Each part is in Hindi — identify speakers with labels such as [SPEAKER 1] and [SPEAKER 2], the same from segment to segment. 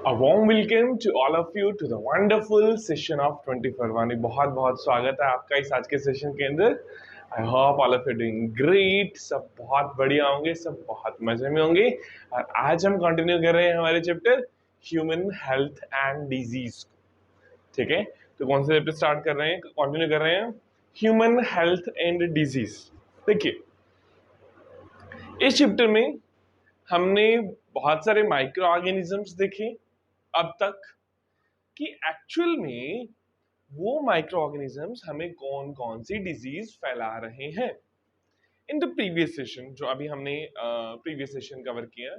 [SPEAKER 1] A warm welcome to all of you to the wonderful session of 24 वानी बहुत बहुत स्वागत है आपका इस आज के सेशन के अंदर। I hope all of you doing great, सब बहुत बढ़िया होंगे, सब बहुत मजे में होंगे। और आज हम कंटिन्यू कर रहे हैं हमारे chapter human health and disease. ठीक है, तो कौन से चैप्टर स्टार्ट कर रहे हैं, कंटिन्यू कर रहे हैं ह्यूमन हेल्थ एंड डिजीज। देखिए, इस चैप्टर में हमने बहुत सारे माइक्रो ऑर्गेनिजम्स देखे अब तक कि एक्चुअल में वो माइक्रो ऑर्गेनिजम्स हमें कौन कौन सी डिजीज फैला रहे हैं। इन द प्रीवियस सेशन जो अभी हमने प्रीवियस सेशन कवर किया,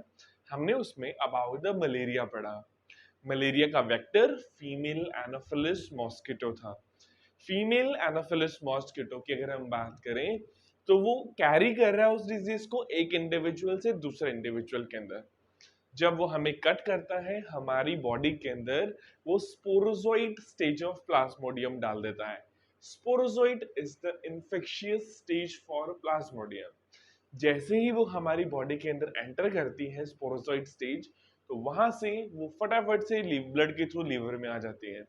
[SPEAKER 1] हमने उसमें अबाउट द मलेरिया पढ़ा। मलेरिया का वेक्टर फीमेल एनोफिलिस मॉस्किटो था। फीमेल एनोफिलिस मॉस्किटो की अगर हम बात करें तो वो कैरी कर रहा है उस डिजीज को एक इंडिविजुअल से दूसरे इंडिविजुअल के अंदर। जब वो हमें कट करता है हमारी बॉडी के अंदर, वो स्पोरोजोइट स्टेज ऑफ प्लाज्मोडियम डाल देता है। Sporozoite is the infectious stage for Plasmodium. जैसे ही वो हमारी बॉडी के अंदर एंटर करती है स्पोरोजोइट स्टेज, तो वहां से वो फटाफट से ब्लड के थ्रू लीवर में आ जाती है।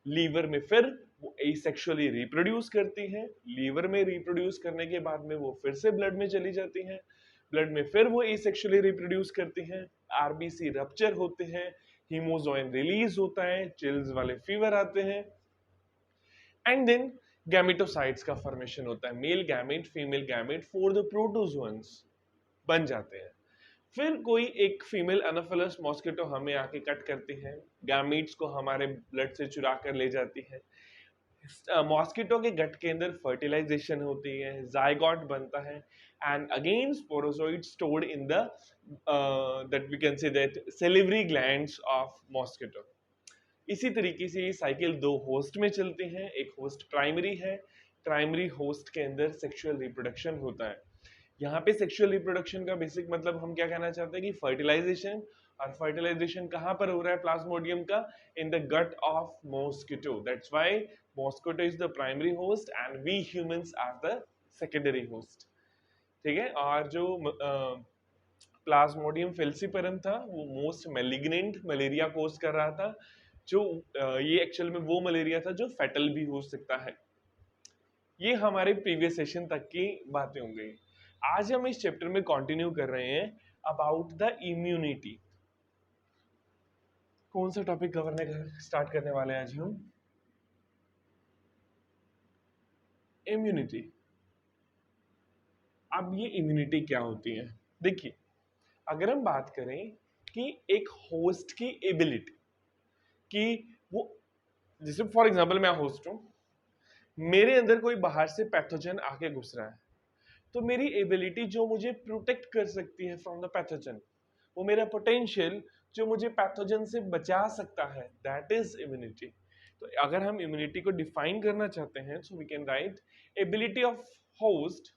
[SPEAKER 1] लीवर में फिर वो एसेक्सुअली रिप्रोड्यूस करती है। लीवर में रिप्रोड्यूस करने के बाद में वो फिर से ब्लड में चली जाती है। ब्लड में फिर वो एसेक्सुअली रिप्रोड्यूस करती हैं। आरबीसी रप्चर होते हैं, हीमोजोइन रिलीज होता है, चिल्स वाले फीवर आते हैं, एंड देन गैमेटोसाइट्स का फॉर्मेशन होता है। Male gamete, female gamete for the protozoans बन जाते हैं। फिर कोई एक फीमेल एनाफिलस मॉस्किटो हमें आके कट करती है, गैमीट्स को हमारे ब्लड से चुरा कर ले जाती है। मॉस्किटो के गट के अंदर फर्टिलाइजेशन होती है, जायगॉट बनता है, and again sporozoite stored in the that we can say that salivary glands of mosquito. इसी तरीके से ये साइकिल दो होस्ट में चलते हैं। एक होस्ट प्राइमरी है, प्राइमरी होस्ट के अंदर सेक्सुअल रिप्रोडक्शन होता है। यहाँ पे सेक्सुअल रिप्रोडक्शन का बेसिक मतलब हम क्या कहना चाहते हैं कि फर्टिलाइजेशन। और फर्टिलाइजेशन कहाँ पर हो रहा है प्लाज्मोडियम का? In the gut of mosquito. That's why mosquito is the primary host and we humans are the secondary host. ठीक है, और जो प्लाज्मोडियम फेल्सीपेरम था वो मोस्ट मेलिग्नेंट मलेरिया कोज कर रहा था। जो ये एक्चुअल में वो मलेरिया था जो फेटल भी हो सकता है। ये हमारे प्रीवियस सेशन तक की बातें हो गई। आज हम इस चैप्टर में कंटिन्यू कर रहे हैं अबाउट द इम्यूनिटी। कौन सा टॉपिक कवर स्टार्ट करने वाले हैं आज हम? इम्यूनिटी। अब ये इम्यूनिटी क्या होती है? देखिए, अगर हम बात करें कि एक होस्ट की एबिलिटी कि वो, जैसे फॉर एग्जांपल मैं होस्ट हूं, मेरे अंदर कोई बाहर से पैथोजन आके घुस रहा है, तो मेरी एबिलिटी जो मुझे प्रोटेक्ट कर सकती है फ्रॉम द पैथोजन, वो मेरा पोटेंशियल जो मुझे पैथोजन से बचा सकता है, दैट इज इम्यूनिटी। तो अगर हम इम्यूनिटी को डिफाइन करना चाहते हैं, so we can write ability of host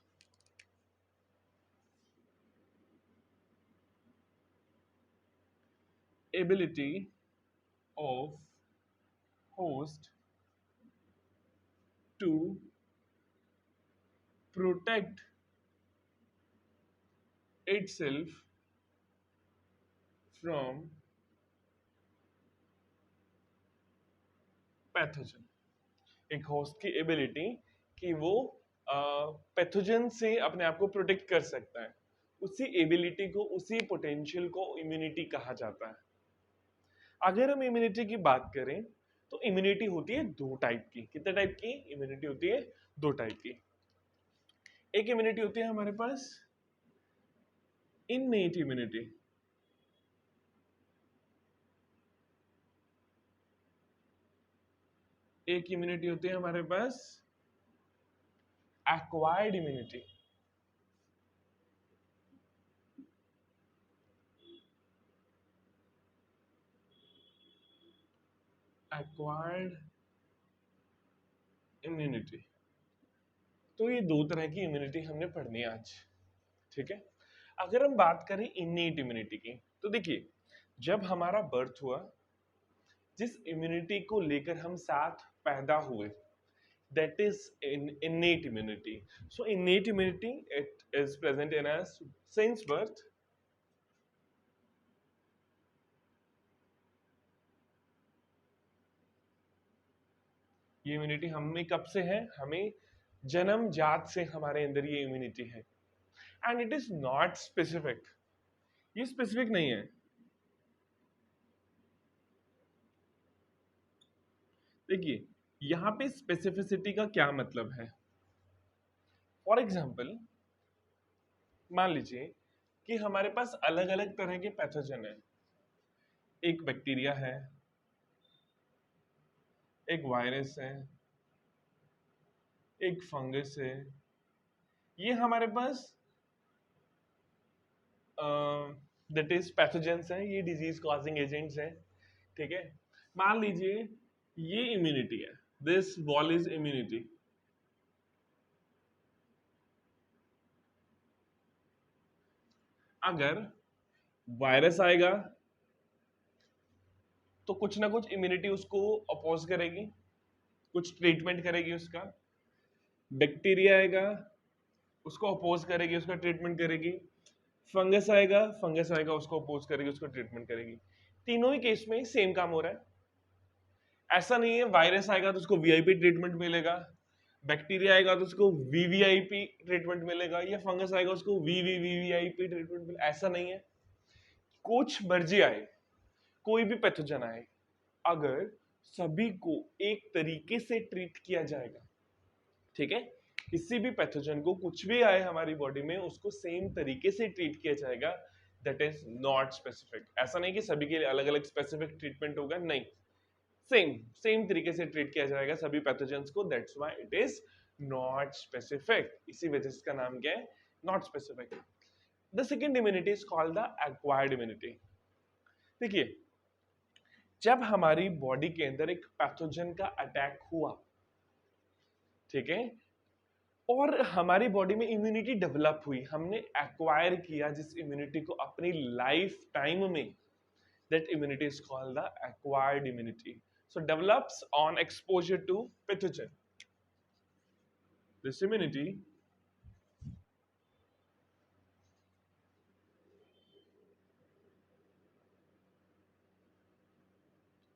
[SPEAKER 1] ability of host to protect itself from pathogen. एक होस्ट की एबिलिटी कि वो पैथोजन से अपने आप को प्रोटेक्ट कर सकता है, उसी एबिलिटी को, उसी पोटेंशियल को इम्यूनिटी कहा जाता है। अगर हम इम्यूनिटी की बात करें तो इम्यूनिटी होती है दो टाइप की। कितने टाइप की इम्यूनिटी होती है? दो टाइप की। एक इम्यूनिटी होती है हमारे पास इननेट इम्यूनिटी। एक इम्यूनिटी होती है हमारे पास एक्वायर्ड इम्यूनिटी। Acquired immunity. तो ये दो तरह की इम्यूनिटी हमने पढ़नी है आज। ठीक है, अगर हम बात करें इननेट इम्यूनिटी की, तो देखिए, जब हमारा बर्थ हुआ, जिस इम्यूनिटी को लेकर हम साथ पैदा हुए, that is innate immunity. So innate immunity, it is present in us since birth, ये इम्यूनिटी हमें कब से है? हमें जन्म जात से हमारे अंदर ये इम्यूनिटी है। And it is not specific, ये स्पेसिफिक नहीं है। देखिए यहां पे स्पेसिफिसिटी का क्या मतलब है। फॉर एग्जाम्पल मान लीजिए कि हमारे पास अलग अलग तरह के पैथोजन है। एक बैक्टीरिया है, एक वायरस है, एक फंगस है। ये हमारे पास दैट इज पैथोजेंस हैं, ये डिजीज कॉजिंग एजेंट्स हैं। ठीक है, मान लीजिए ये इम्यूनिटी है, दिस वॉल इज इम्यूनिटी। अगर वायरस आएगा तो कुछ ना कुछ इम्यूनिटी उसको अपोज करेगी, कुछ ट्रीटमेंट करेगी उसका। बैक्टीरिया आएगा, उसको अपोज करेगी, उसका ट्रीटमेंट करेगी। फंगस आएगा उसको अपोज करेगी, उसको ट्रीटमेंट करेगी। तीनों ही केस में सेम काम हो रहा है। ऐसा नहीं है वायरस आएगा तो उसको वीआईपी ट्रीटमेंट मिलेगा, बैक्टीरिया आएगा तो उसको वीवीआईपी ट्रीटमेंट मिलेगा, या फंगस आएगा उसको वीवीवीवीआईपी ट्रीटमेंट मिलेगा। ऐसा नहीं है, कुछ मर्जी आए, कोई भी पैथोजन आए, अगर सभी को एक तरीके से ट्रीट किया जाएगा, ठीक है, किसी भी पैथोजन को कुछ भी आए हमारी बॉडी में उसको सेम तरीके से ट्रीट किया जाएगा, दैट इज नॉट स्पेसिफिक। ऐसा नहीं कि सभी के लिए अलग अलग स्पेसिफिक ट्रीटमेंट होगा, नहीं, सेम सेम तरीके से ट्रीट किया जाएगा सभी पैथोजेंस को, that's why it is not specific. इसी वजह से इसका नाम क्या है? Not specific. The second immunity is called the acquired immunity. देखिए जब हमारी बॉडी के अंदर एक पैथोजन का अटैक हुआ, ठीक है, और हमारी बॉडी में इम्यूनिटी डेवलप हुई, हमने एक्वायर किया जिस इम्यूनिटी को अपनी लाइफ टाइम में, that immunity is called the acquired immunity. So develops on exposure to pathogen. This immunity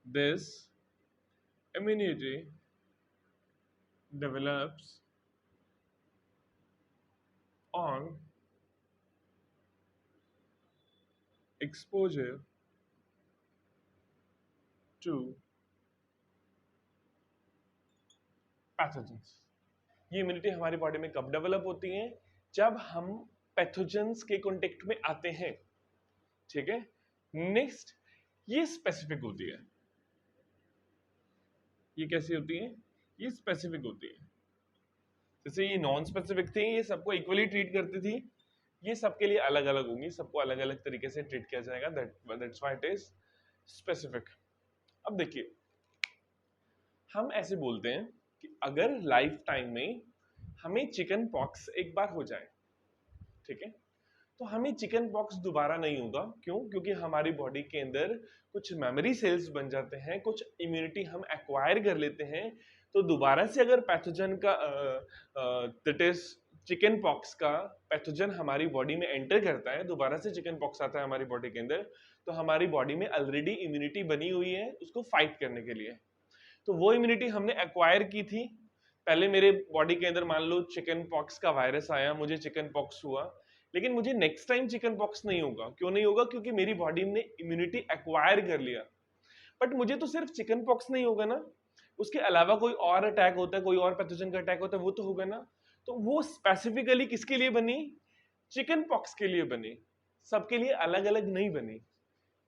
[SPEAKER 1] this immunity develops on exposure to pathogens। ये इम्यूनिटी हमारी बॉडी में कब डेवलप होती है? जब हम पैथोजेंस के कांटेक्ट में आते हैं, ठीक है। नेक्स्ट, ये स्पेसिफिक होती है। ये कैसी होती है? ये स्पेसिफिक होती है। जैसे ये नॉन स्पेसिफिक थी, ये सबको इक्वली ट्रीट करती थी, ये सबके लिए अलग अलग होंगी, सबको अलग अलग तरीके से ट्रीट किया जाएगा, that's why it is specific. अब देखिए हम ऐसे बोलते हैं कि अगर लाइफ टाइम में हमें चिकन पॉक्स एक बार हो जाए, ठीक है, तो हमें चिकन पॉक्स दोबारा नहीं होगा। क्यों? क्योंकि हमारी बॉडी के अंदर कुछ मेमोरी सेल्स बन जाते हैं, कुछ इम्यूनिटी हम एक्वायर कर लेते हैं। तो दोबारा से अगर पैथोजन का दैट इज चिकन पॉक्स का पैथोजन हमारी बॉडी में एंटर करता है, दोबारा से चिकन पॉक्स आता है हमारी बॉडी के अंदर, तो हमारी बॉडी में ऑलरेडी इम्यूनिटी बनी हुई है उसको फाइट करने के लिए। तो वो इम्यूनिटी हमने एक्वायर की थी। पहले मेरे बॉडी के अंदर मान लो चिकन पॉक्स का वायरस आया, मुझे चिकन पॉक्स हुआ, लेकिन मुझे नेक्स्ट टाइम चिकन पॉक्स नहीं होगा। क्यों नहीं होगा? क्योंकि मेरी बॉडी ने इम्यूनिटी एक्वायर कर लिया। बट मुझे तो सिर्फ चिकन पॉक्स नहीं होगा ना, उसके अलावा कोई और अटैक होता है, कोई और पैथोजन का अटैक होता है, वो तो होगा ना। तो वो स्पेसिफिकली किसके लिए बनी? चिकन पॉक्स के लिए बनी, सबके लिए अलग अलग नहीं बनी,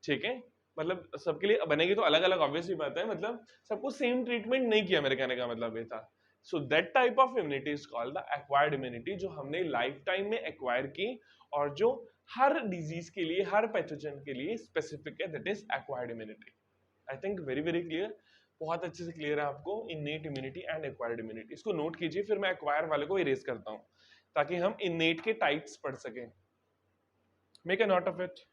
[SPEAKER 1] ठीक है। मतलब सबके लिए बनेगी तो अलग अलग, ऑब्वियसली बात है, मतलब सबको सेम ट्रीटमेंट नहीं किया, मेरे कहने का मतलब ये था। So that type of immunity is called the acquired immunity, जो हमने लाइफ टाइम में एक्वायर की और जो हर डिजीज के लिए, हर पैथोजन के लिए स्पेसिफिक है, that is acquired immunity. I think very very clear, बहुत अच्छे से क्लियर है आपको innate immunity and acquired immunity. इसको नोट कीजिए, फिर मैं एक्वायर वाले को इरेज करता हूं ताकि हम इननेट के टाइप्स पढ़ सकें। Make a note of it.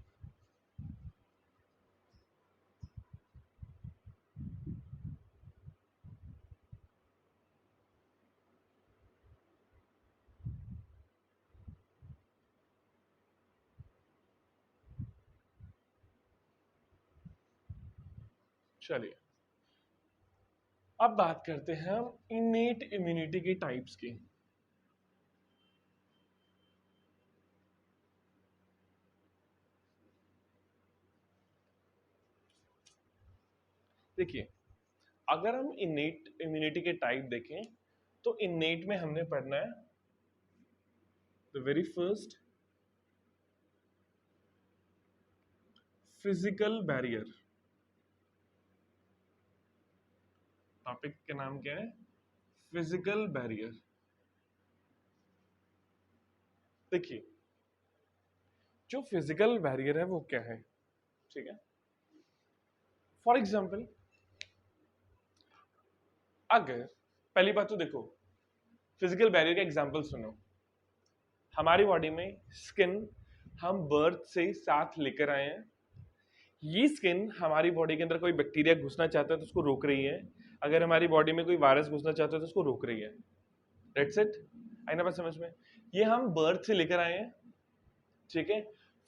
[SPEAKER 1] चलिए अब बात करते हैं हम इनेट इम्यूनिटी के टाइप्स की। देखिए, अगर हम इनेट इम्यूनिटी के टाइप देखें तो इनेट में हमने पढ़ना है the very first physical barrier. Topic का नाम क्या है? Physical barrier. देखिए, जो फिजिकल बैरियर है वो क्या है, ठीक है। फॉर एग्जाम्पल, अगर पहली बात तो देखो, फिजिकल बैरियर का एग्जाम्पल सुनो। हमारी बॉडी में स्किन हम बर्थ से साथ लेकर आए हैं। ये स्किन हमारी बॉडी के अंदर कोई बैक्टीरिया घुसना चाहता है तो उसको रोक रही है। अगर हमारी बॉडी में कोई वायरस घुसना चाहता है तो उसको रोक रही है। That's it. आई ना बात समझ में? ये हम बर्थ से लेकर आए हैं, ठीक है।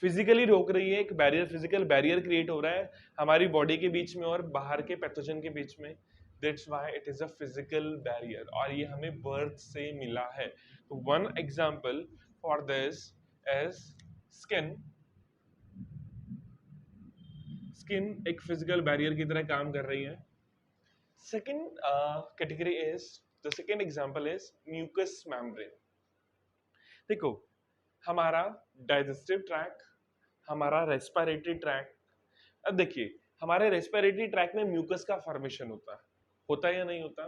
[SPEAKER 1] फिजिकली रोक रही है, एक बैरियर, फिजिकल बैरियर क्रिएट हो रहा है हमारी बॉडी के बीच में और बाहर के पैथोजन के बीच में। That's why it is a physical barrier, और ये हमें बर्थ से मिला है। तो one example for this is skin. Skin एक फिजिकल बैरियर की तरह काम कर रही है। Second category is, the second example is mucus membrane. देखो, हमारा डाइजेस्टिव ट्रैक, हमारा रेस्पिरेटरी ट्रैक। अब देखिए, हमारे रेस्पिरेटरी ट्रैक में म्यूकस का फॉर्मेशन होता है या नहीं होता?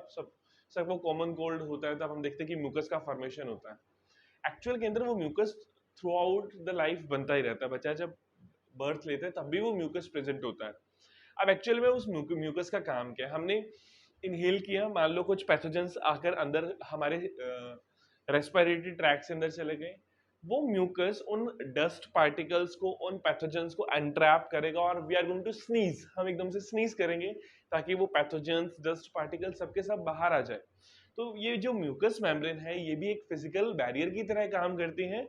[SPEAKER 1] सबको कॉमन कोल्ड होता है तब हम देखते हैं कि म्यूकस का फॉर्मेशन होता है। एक्चुअल के अंदर वो mucus throughout the life बनता ही रहता है। बच्चा जब बर्थ लेते हैं तब भी वो म्यूकस प्रेजेंट होता है। अब एक्चुअल में उस म्यूकस का काम क्या है? हमने इनहेल किया, मान लो कुछ पैथोजेंस आकर अंदर हमारे रेस्पिरेटरी ट्रैक से अंदर चले गए। वो म्यूकस उन डस्ट पार्टिकल्स को, उन पैथोजेंस को एंट्रैप करेगा और we are going to sneeze. हम एकदम से स्नीज करेंगे ताकि वो पैथोजेंस, डस्ट पार्टिकल सबके सब बाहर आ जाए। तो ये जो म्यूकस मेम्ब्रेन है ये भी एक फिजिकल बैरियर की तरह काम करती है।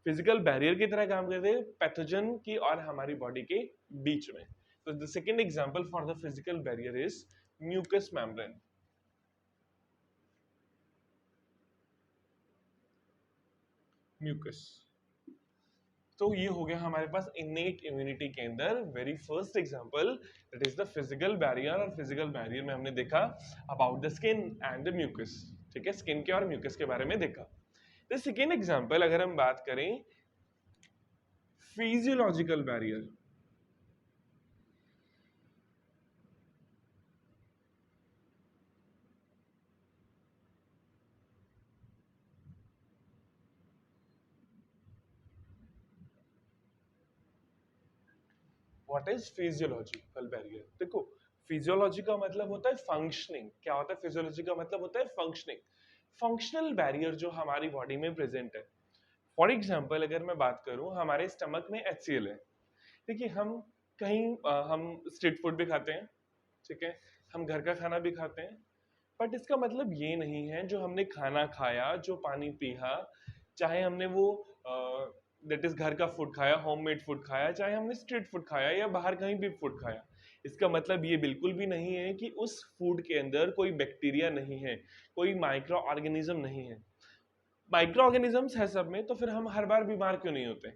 [SPEAKER 1] फिजिकल बैरियर की तरह काम करते हैं पैथोजन की और हमारी बॉडी के बीच में। तो the second example for the physical barrier is mucus membrane. Mucus. तो ये हो गया हमारे पास इनेट इम्यूनिटी के अंदर very first example, that is the physical barrier. और फिजिकल बैरियर में हमने देखा about the skin and the mucus, ठीक है। स्किन के और म्यूकस के बारे में देखा। द सेकेंड एग्जांपल अगर हम बात करें physiological barrier. What is physiological barrier? देखो, फिजियोलॉजी का मतलब होता है फंक्शनिंग। क्या होता है फिजियोलॉजी का मतलब? होता है फंक्शनिंग। फंक्शनल बैरियर जो हमारी बॉडी में प्रेजेंट है। फॉर एग्जाम्पल अगर मैं बात करूं, हमारे स्टमक में HCl है। देखिए, हम कहीं हम स्ट्रीट फूड भी खाते हैं, ठीक है, हम घर का खाना भी खाते हैं, बट इसका मतलब ये नहीं है जो हमने खाना खाया, जो पानी पिया, चाहे हमने वो दैट इज घर का फूड खाया, होममेड फूड खाया, चाहे हमने स्ट्रीट फूड खाया या बाहर कहीं भी फूड खाया, इसका मतलब ये बिल्कुल भी नहीं है कि उस फूड के अंदर कोई बैक्टीरिया नहीं है, कोई माइक्रो ऑर्गेनिज्म नहीं है। माइक्रो ऑर्गेनिजम्स है सब में, तो फिर हम हर बार बीमार क्यों नहीं होते?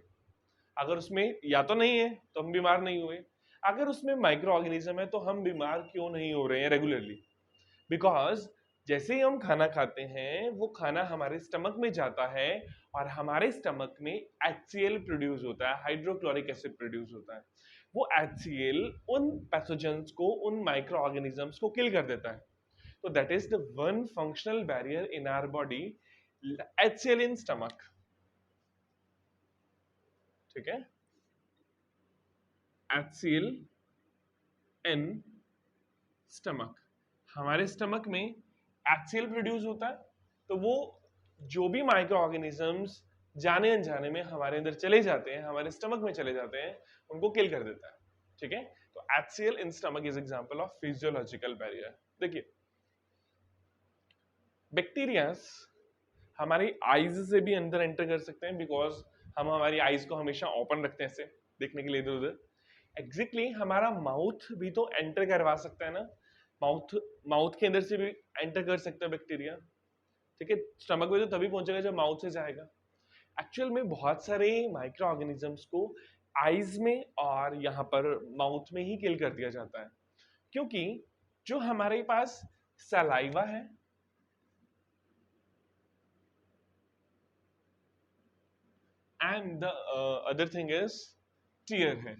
[SPEAKER 1] अगर उसमें या तो नहीं है तो हम बीमार नहीं हुए, अगर उसमें माइक्रो ऑर्गेनिज्म है तो हम बीमार क्यों नहीं हो रहे हैं रेगुलरली? बिकॉज जैसे ही हम खाना खाते हैं वो खाना हमारे स्टमक में जाता है और हमारे स्टमक में HCl प्रोड्यूस होता है, हाइड्रोक्लोरिक एसिड प्रोड्यूस होता है। वो HCl उन पैथोजेंस को, उन माइक्रो ऑर्गेनिजम्स को किल कर देता है। तो that is the one functional barrier in our body, HCl in stomach, ठीक है। HCl इन स्टमक, हमारे स्टमक में HCl प्रोड्यूस होता है, तो वो जो भी माइक्रो ऑर्गेनिजम्स जाने अनजाने में हमारे अंदर चले जाते हैं, हमारे स्टमक में चले जाते हैं, उनको किल कर देता है, ठीक है। तो HCl in stomach is example of physiological barrier. देखिए, बैक्टीरियाज हमारी आईज से भी अंदर एंटर कर सकते हैं, बिकॉज हम हमारी आईज को हमेशा ओपन रखते हैं ऐसे देखने के लिए इधर उधर। एग्जैक्टली हमारा माउथ भी तो एंटर करवा सकता है ना। माउथ माउथ के अंदर से भी एंटर कर सकता है बैक्टीरिया, ठीक है। स्टमक में तो तभी पहुंचेगा जब माउथ से जाएगा। एक्चुअल में बहुत सारे माइक्रो ऑर्गेनिजम्स को आईज में और यहाँ पर माउथ में ही किल कर दिया जाता है, क्योंकि जो हमारे पास सलाइवा है and the other thing is tear है।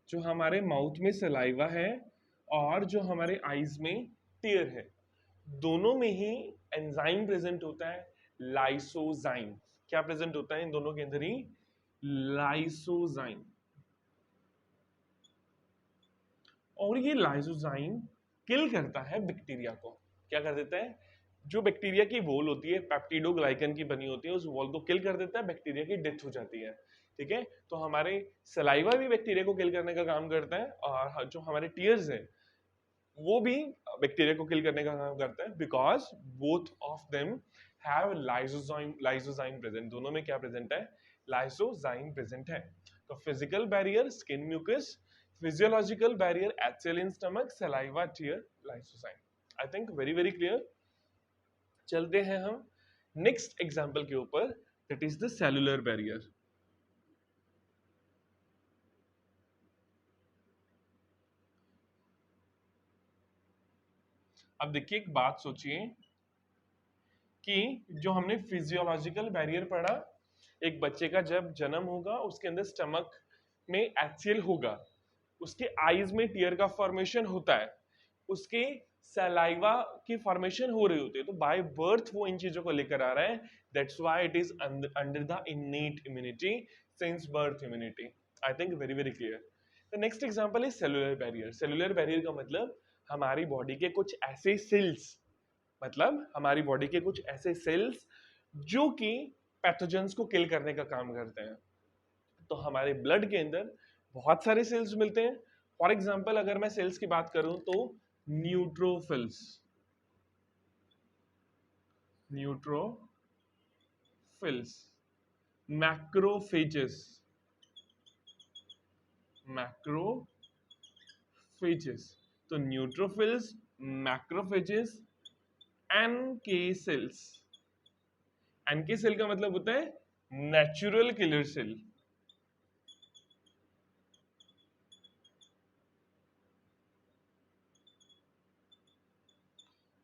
[SPEAKER 1] जो हमारे माउथ में सलाइवा है और जो हमारे आईज में टीयर है, दोनों में ही एंजाइम प्रेजेंट होता है, लाइसोजाइम। क्या प्रेजेंट होता है इन दोनों के अंदर ही? लाइसोजाइम। और ये लाइसोजाइम किल करता है बैक्टीरिया को। क्या कर देता है? जो बैक्टीरिया की वॉल होती है, पेप्टिडोग्लाइकन की बनी होती है, उस वॉल को किल कर देता है, बैक्टीरिया की डेथ हो जाती है, ठीक है। तो हमारे सलाइवा भी बैक्टीरिया को किल करने का काम करता है, और जो हमारे टीयर्स है वो भी बैक्टीरिया को किल करने का काम करता है, because both of them have lysozyme present. दोनों में क्या प्रेजेंट है? लाइसोजाइम प्रेजेंट है। तो physical barrier skin mucus, physiological barrier HCl in stomach, saliva, tear, lysozyme. I think very very clear. चलते हैं हम नेक्स्ट एग्जाम्पल के ऊपर, that is the cellular barrier. अब देखिए, एक बात सोचिए कि जो हमने फिजियोलॉजिकल बैरियर पढ़ा, एक बच्चे का जब जन्म होगा उसके अंदर स्टमक में एचसीएल होगा, उसके आईज में टीयर का फॉर्मेशन होता है, उसके सलाइवा की फॉर्मेशन हो रही होती है, तो बाय बर्थ वो इन चीजों को लेकर आ रहा है। That's why it is under the इनेट immunity, since birth immunity. I think very very clear. The next example is cellular barrier. Cellular barrier का मतलब हमारी बॉडी के कुछ ऐसे सेल्स, मतलब हमारी बॉडी के कुछ ऐसे सेल्स जो कि पैथोजेंस को किल करने का काम करते हैं। तो हमारे ब्लड के अंदर बहुत सारे सेल्स मिलते हैं। फॉर एग्जांपल अगर मैं सेल्स की बात करूं तो न्यूट्रोफिल्स, मैक्रोफेजेस, मैक्रोफेजेस। तो neutrophils, macrophages, NK cells. NK cell का मतलब होता है natural killer cell.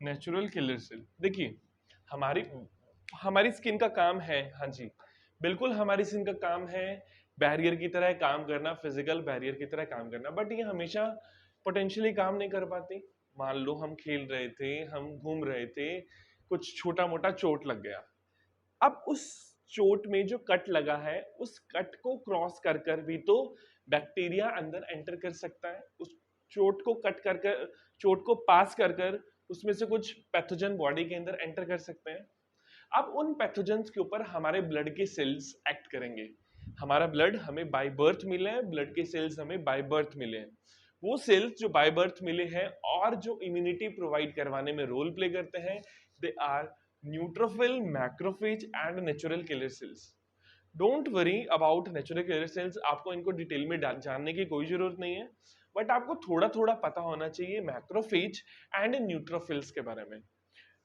[SPEAKER 1] Natural killer cell. देखिए, हमारी हमारी स्किन का काम है, हाँ जी बिल्कुल, हमारी स्किन का काम है बैरियर की तरह काम करना, फिजिकल बैरियर की तरह काम करना, बट ये हमेशा पोटेंशियली काम नहीं कर पाती। मान लो हम खेल रहे थे, हम घूम रहे थे, कुछ छोटा मोटा चोट लग गया। अब उस चोट में जो कट लगा है, उस कट को क्रॉस कर कर भी तो बैक्टीरिया अंदर एंटर कर सकता है। उस चोट को कट कर कर, चोट को पास कर कर उसमें से कुछ पैथोजन बॉडी के अंदर एंटर कर सकते हैं। अब उन पैथोजेंस के ऊपर हमारे ब्लड के सेल्स एक्ट करेंगे। हमारा ब्लड हमें बाय बर्थ मिला है, ब्लड के सेल्स हमें बाय बर्थ मिले हैं। वो सेल्स जो बाय बर्थ मिले हैं और जो इम्यूनिटी प्रोवाइड करवाने में रोल प्ले करते हैं, they are neutrophil, macrophage and natural killer cells. Don't worry about natural killer cells, आपको इनको डिटेल में जानने की कोई जरूरत नहीं है, बट आपको थोड़ा थोड़ा पता होना चाहिए मैक्रोफेज एंड न्यूट्रोफिल्स के बारे में।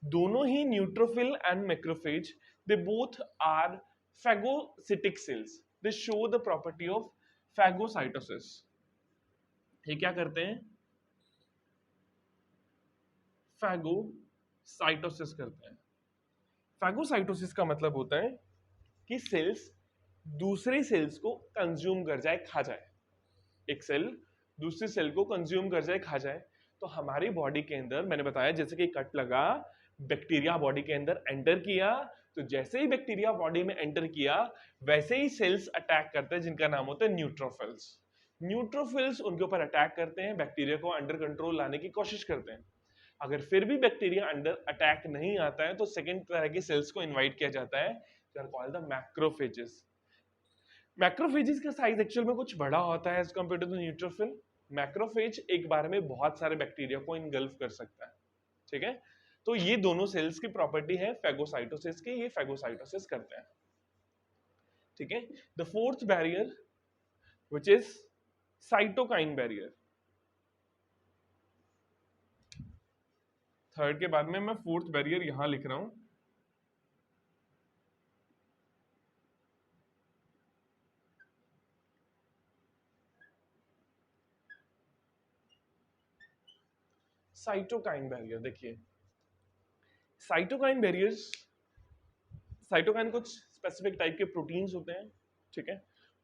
[SPEAKER 1] दोनों ही neutrophil and macrophage, they both are phagocytic cells, they show the property of phagocytosis। ये क्या करते हैं? phagocytosis करते हैं। phagocytosis का मतलब होता है कि सेल्स दूसरे सेल्स को कंज्यूम कर जाए, खा जाए। एक सेल दूसरी सेल को कंज्यूम कर जाए, खा जाए। तो हमारी बॉडी के अंदर मैंने बताया, जैसे कि कट लगा, बैक्टीरिया बॉडी के अंदर एंटर किया, तो जैसे ही बैक्टीरिया बॉडी में एंटर किया वैसे ही सेल्स अटैक करते हैं, जिनका नाम होता है न्यूट्रोफिल्स। न्यूट्रोफिल्स उनके ऊपर अटैक करते हैं, बैक्टीरिया को अंडर कंट्रोल लाने की कोशिश करते हैं। अगर फिर भी बैक्टीरिया अंडर अटैक नहीं आता है तो सेकेंड तरह के सेल्स को इन्वाइट किया जाता है, जो are called the macrophages. Macrophages का साइज एक्चुअल में कुछ बड़ा होता है as compare to the neutrophil. Macrophage एक बार में बहुत सारे बैक्टीरिया को इनगल्फ कर सकता है, ठीक है। तो ये दोनों सेल्स की प्रॉपर्टी है फेगोसाइटोसिस की, ये फेगोसाइटोसिस करते हैं, ठीक है। The fourth barrier which is cytokine barrier. Third के बाद में मैं फोर्थ बैरियर यहां लिख रहा हूं, साइटोकाइन बैरियर। देखिए साइटोकाइन बैरियर्स, साइटोकाइन कुछ स्पेसिफिक टाइप के प्रोटीन्स होते हैं, ठीक है।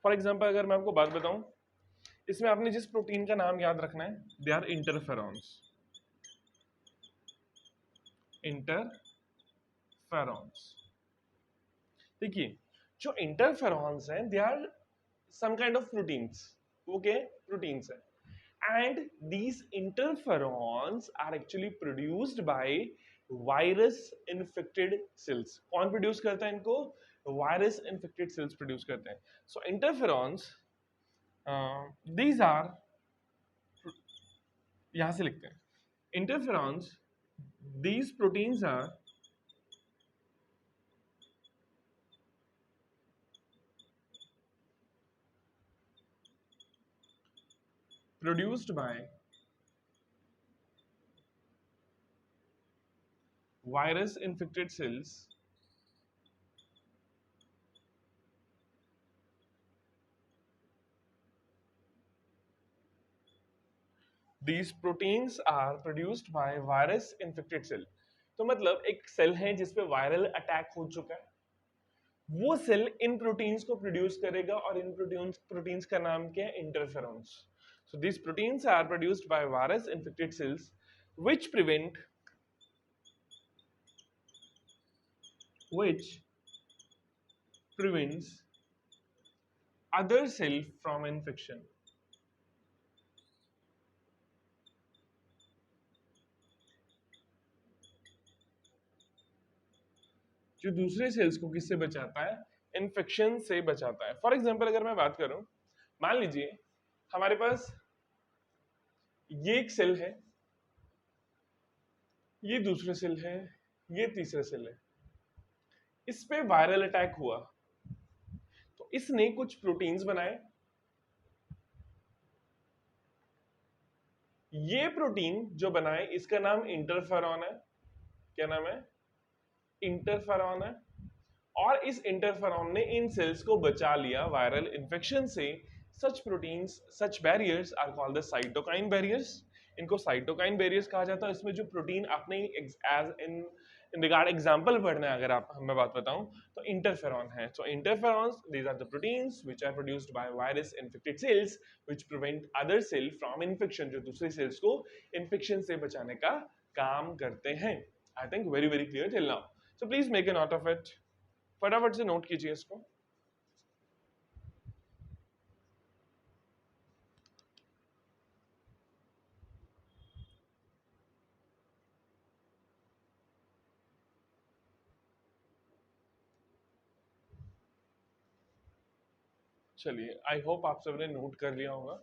[SPEAKER 1] फॉर एग्जांपल अगर मैं आपको बात बताऊं, इसमें आपने जिस प्रोटीन का नाम याद रखना है, दे आर इंटरफेरॉन्स। इंटरफेरॉन्स, देखिए जो इंटरफेरॉन्स हैं they are some kind of proteins, okay, proteins है। and these interferons are actually produced by virus infected cells। कौन प्रोड्यूस करता है इनको? वायरस इन्फेक्टेड सेल्स प्रोड्यूस करते हैं। सो इंटरफेरॉन्स, दीज आर, यहां से लिखते हैं interferons, these proteins are produced by virus infected cells these proteins are produced by virus infected cell। तो मतलब एक सेल है जिसपे वायरल अटैक हो चुका है, वो सेल इन प्रोटीन्स को प्रोड्यूस करेगा और इन प्रोटीन्स का नाम क्या है? Interferons. So this proteins are produced by virus infected cells which prevent which prevents other cell from infection। जो दूसरे सेल्स को किससे बचाता है? इन्फेक्शन से बचाता है। फॉर एग्जाम्पल अगर मैं बात करूं, मान लीजिए हमारे पास ये एक सेल है, ये दूसरा सेल है, ये तीसरा सेल है, इस पे वायरल अटैक हुआ तो इसने कुछ प्रोटीन्स बनाए, ये प्रोटीन जो बनाए इसका नाम इंटरफेरॉन है। क्या नाम है? इंटरफेरॉन है। और इस इंटरफेरॉन ने इन सेल्स को बचा लिया वायरल इंफेक्शन से। Such proteins, such barriers are called the cytokine barriers. इनको साइटोकाइन बैरियर्स कहा जाता है। इसमें जो प्रोटीन आपने एज इन रिगार्ड एग्जांपल पढ़ना है, अगर आप मैं बात बताऊं तो इंटरफेरॉन है। So interferons, these are the proteins which are produced by virus infected cells which prevent other cell from infection. जो दूसरे सेल्स को इन्फेक्शन से बचाने का काम करते हैं। आई think very very clear till now. So please make a note of it, फटाफट से नोट कीजिए इसको। चलिए, आई होप आप सबने नोट कर लिया होगा।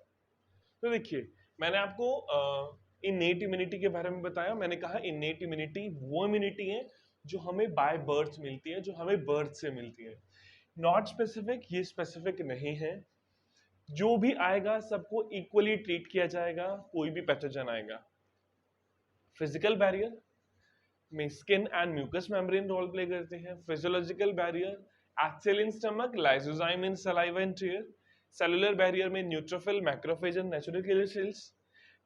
[SPEAKER 1] तो देखिए, मैंने आपको इनेट इम्यूनिटी के बारे में बताया। मैंने कहा इनेट इम्यूनिटी वो इम्यूनिटी है जो हमें बाय बर्थ मिलती है, जो हमें बर्थ से मिलती है। नॉट स्पेसिफिक, ये स्पेसिफिक नहीं है। जो भी आएगा सबको इक्वली ट्रीट किया जाएगा, कोई भी पैथोजन आएगा। फिजिकल बैरियर में skin and mucus membrane role play करते हैं। Physiological barrier, HCl in stomach, lysozyme in saliva and tear. Cellular barrier में neutrophil, macrophage and natural killer cells.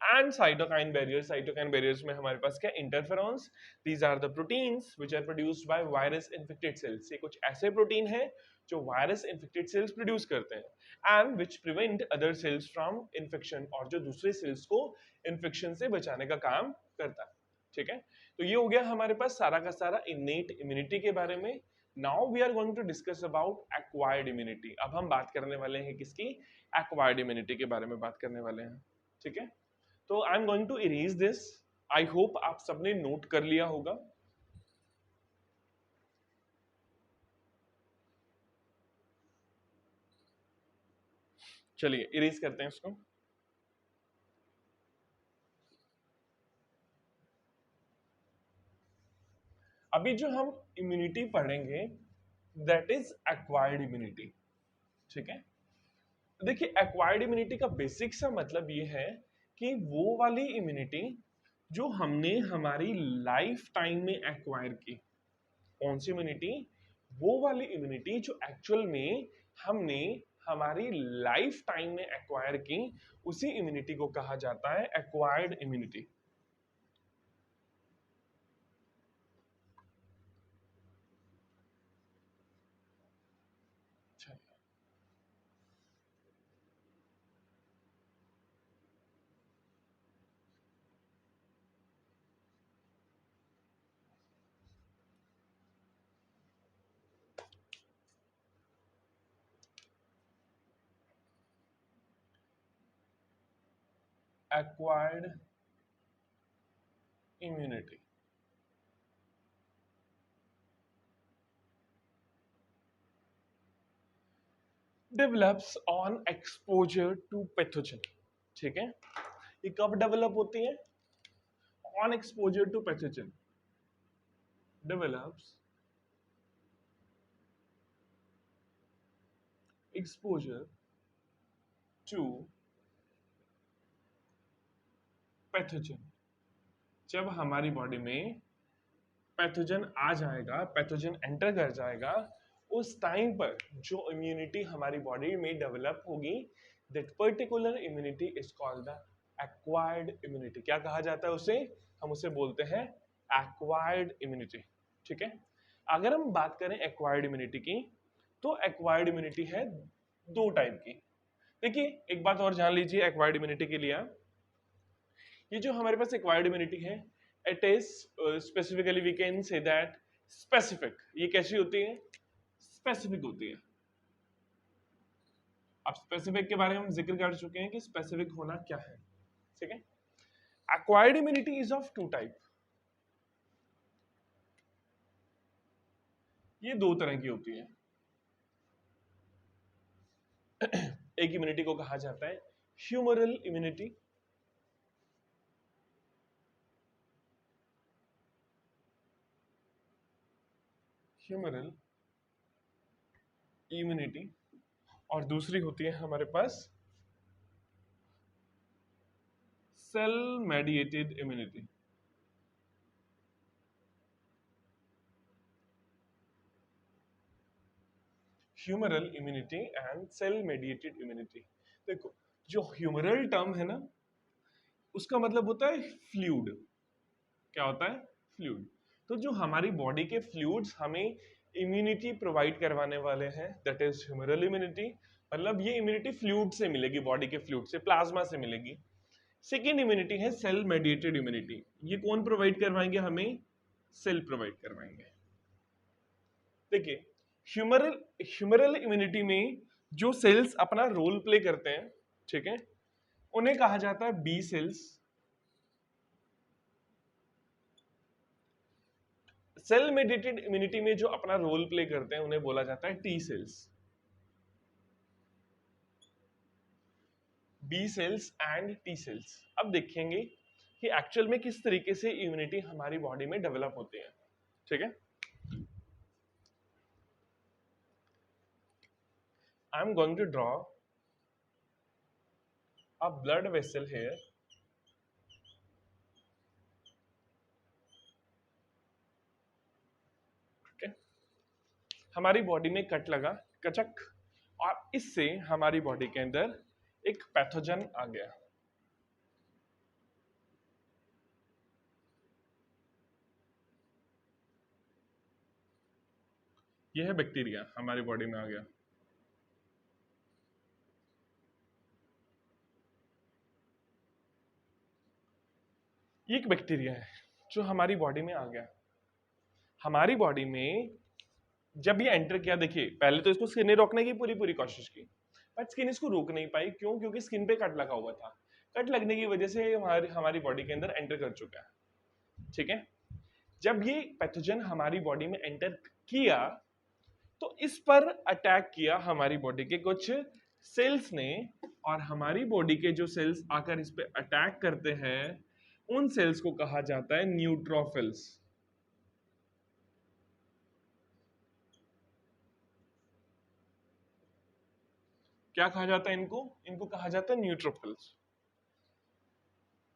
[SPEAKER 1] And cytokine barrier, cytokine barriers में हमारे पास क्या? Interferons. These are the proteins which are produced by virus infected cells. ये कुछ ऐसे प्रोटीन हैं जो वायरस इन्फेक्टेड सेल्स प्रोड्यूस करते हैं and which prevent other sales from infection, और जो दूसरे सेल्स को इन्फेक्शन से बचाने का काम करता है। ठीक है, तो ये हो गया हमारे पास सारा का सारा इनेट इम्यूनिटी के बारे में। Now we are going to discuss about acquired immunity. अब हम बात करने वाले हैं किसकी? एक्वायर्ड इम्यूनिटी के बारे में बात करने वाले हैं। ठीक है, तो I am going to erase this. I hope आप सबने नोट कर लिया होगा। चलिए इरेज करते हैं इसको। अभी जो हम इम्यूनिटी पढ़ेंगे दैट इज एक्वायर्ड इम्यूनिटी। ठीक है, देखिए एक्वायर्ड इम्यूनिटी का बेसिक सा मतलब ये है कि वो वाली इम्यूनिटी जो हमने हमारी लाइफ टाइम में एक्वायर की। कौन सी इम्यूनिटी? वो वाली इम्यूनिटी जो एक्चुअल में हमने हमारी लाइफ टाइम में एक्वायर की, उसी इम्यूनिटी को कहा जाता है acquired immunity. Acquired immunity develops on exposure to pathogen. ठीक है, ये कब डेवलप होती है? On exposure to pathogen develops exposure to pathogen. जब हमारी बॉडी में पैथोजन आ जाएगा, पैथोजन एंटर कर जाएगा, उस टाइम पर जो इम्यूनिटी हमारी बॉडी में डेवलप होगी, that particular immunity is called the acquired immunity. क्या कहा जाता है उसे? हम उसे बोलते हैं एक्वायर्ड इम्यूनिटी। ठीक है, अगर हम बात करें एक्वायर्ड इम्यूनिटी की, तो एक्वायर्ड इम्यूनिटी है दो टाइप की। देखिए, एक बात और जान लीजिए एक्वायर्ड इम्यूनिटी के लिए, ये जो हमारे पास एक्वायर्ड इम्यूनिटी है, it is specifically we can say that specific. ये कैसी होती है? स्पेसिफिक होती है। अब स्पेसिफिक के बारे में हम जिक्र कर चुके हैं कि स्पेसिफिक होना क्या है। ठीक है, acquired immunity is of two type. ये दो तरह की होती है। एक इम्यूनिटी को कहा जाता है ह्यूमरल इम्यूनिटी, ह्यूमरल इम्यूनिटी, और दूसरी होती है हमारे पास cell mediated immunity. Humoral immunity and cell mediated immunity. देखो, जो ह्यूमरल टर्म है ना, उसका मतलब होता है फ्लूइड। क्या होता है? फ्लूइड। तो जो हमारी बॉडी के फ्लूइड्स हमें इम्यूनिटी प्रोवाइड करवाने वाले हैं, दैट इज ह्यूमरल इम्यूनिटी। मतलब ये इम्यूनिटी फ्लूइड से मिलेगी, बॉडी के फ्लूइड से, प्लाज्मा से मिलेगी। सेकेंड इम्यूनिटी है सेल मेडिएटेड इम्यूनिटी। ये कौन प्रोवाइड करवाएंगे हमें? सेल प्रोवाइड करवाएंगे। देखिए, ह्यूमरल ह्यूमरल इम्यूनिटी में जो सेल्स अपना रोल प्ले करते हैं, ठीक है, उन्हें कहा जाता है B cells. Cell mediated immunity में जो अपना रोल प्ले करते हैं, उन्हें बोला जाता है T cells. B cells and T cells. अब देखेंगे कि एक्चुअल में किस तरीके से इम्यूनिटी हमारी बॉडी में डेवलप होती है। ठीक है, I am going to draw a blood vessel here. ठीक है, हमारी बॉडी में कट लगा, कचक, और इससे हमारी बॉडी के अंदर एक पैथोजन आ गया। यह है बैक्टीरिया, हमारी बॉडी में आ गया। ये एक बैक्टीरिया है जो हमारी बॉडी में आ गया। हमारी बॉडी में जब ये एंटर किया, देखिए पहले तो इसको स्किन ने रोकने की पूरी पूरी कोशिश की, बट स्किन इसको रोक नहीं पाई। क्यों? क्योंकि स्किन पे कट लगा हुआ था। कट लगने की वजह से हमारी हमारी बॉडी के अंदर एंटर कर चुका है। ठीक है, जब ये पैथोजन हमारी बॉडी में एंटर किया, तो इस पर अटैक किया हमारी बॉडी के कुछ सेल्स ने, और हमारी बॉडी के जो सेल्स आकर इस पे अटैक करते हैं, उन सेल्स को कहा जाता है न्यूट्रोफिल्स। क्या कहा जाता है इनको? इनको कहा जाता है न्यूट्रोफिल्स।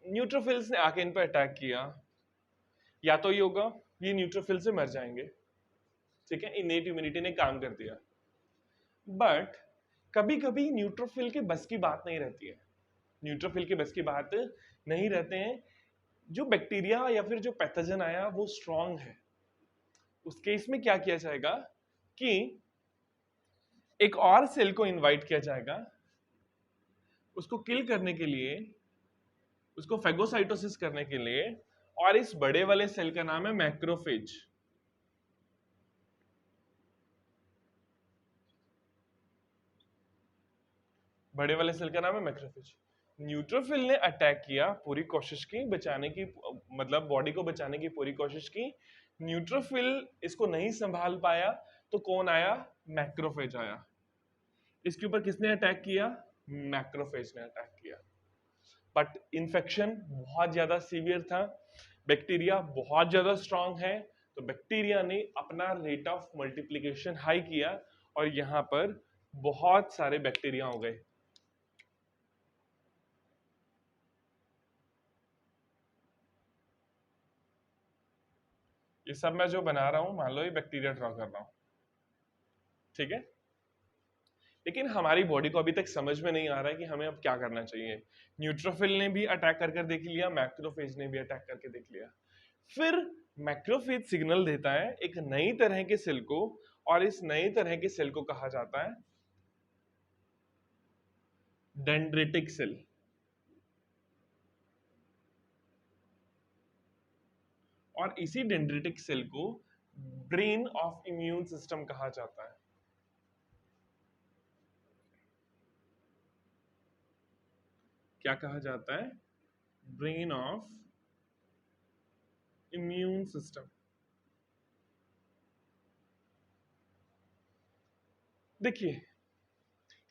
[SPEAKER 1] न्यूट्रोफिल्स ने आके इन पर अटैक किया, या तो ये होगा ये न्यूट्रोफिल से मर जाएंगे, ठीक है, इनेट इम्यूनिटी ने काम कर दिया। बट कभी कभी न्यूट्रोफिल के बस की बात नहीं रहती है, न्यूट्रोफिल के बस की बात नहीं रहते हैं, जो बैक्टीरिया या फिर जो पैथोजन आया वो स्ट्रांग है। उस केस में क्या किया जाएगा कि एक और सेल को इनवाइट किया जाएगा, उसको किल करने के लिए, उसको फेगोसाइटोसिस करने के लिए, और इस बड़े वाले सेल का नाम है मैक्रोफेज। बड़े वाले सेल का नाम है मैक्रोफेज। न्यूट्रोफिल ने अटैक किया, पूरी कोशिश की बचाने की, मतलब बॉडी को बचाने की पूरी कोशिश की। न्यूट्रोफिल इसको नहीं संभाल पाया, तो कौन आया? मैक्रोफेज आया। इसके ऊपर किसने अटैक किया? मैक्रोफेज ने अटैक किया। बट इन्फेक्शन बहुत ज्यादा सीवियर था, बैक्टीरिया बहुत ज्यादा स्ट्रांग है, तो बैक्टीरिया ने अपना रेट ऑफ मल्टीप्लिकेशन हाई किया और यहां पर बहुत सारे बैक्टीरिया हो गए। ये सब मैं जो बना रहा हूं, मान लो ये बैक्टीरिया ड्रॉ कर रहा हूं, ठीक है, लेकिन हमारी बॉडी को अभी तक समझ में नहीं आ रहा है कि हमें अब क्या करना चाहिए। न्यूट्रोफिल ने भी अटैक कर देख लिया, मैक्रोफेज ने भी अटैक करके देख लिया। फिर मैक्रोफेज सिग्नल देता है एक नई तरह के सेल को, और इस नई तरह के सेल को कहा जाता है डेंड्रिटिक सेल। और इसी डेंड्रिटिक सेल को ब्रेन ऑफ इम्यून सिस्टम कहा जाता है। क्या कहा जाता है? Brain of immune system. देखिए,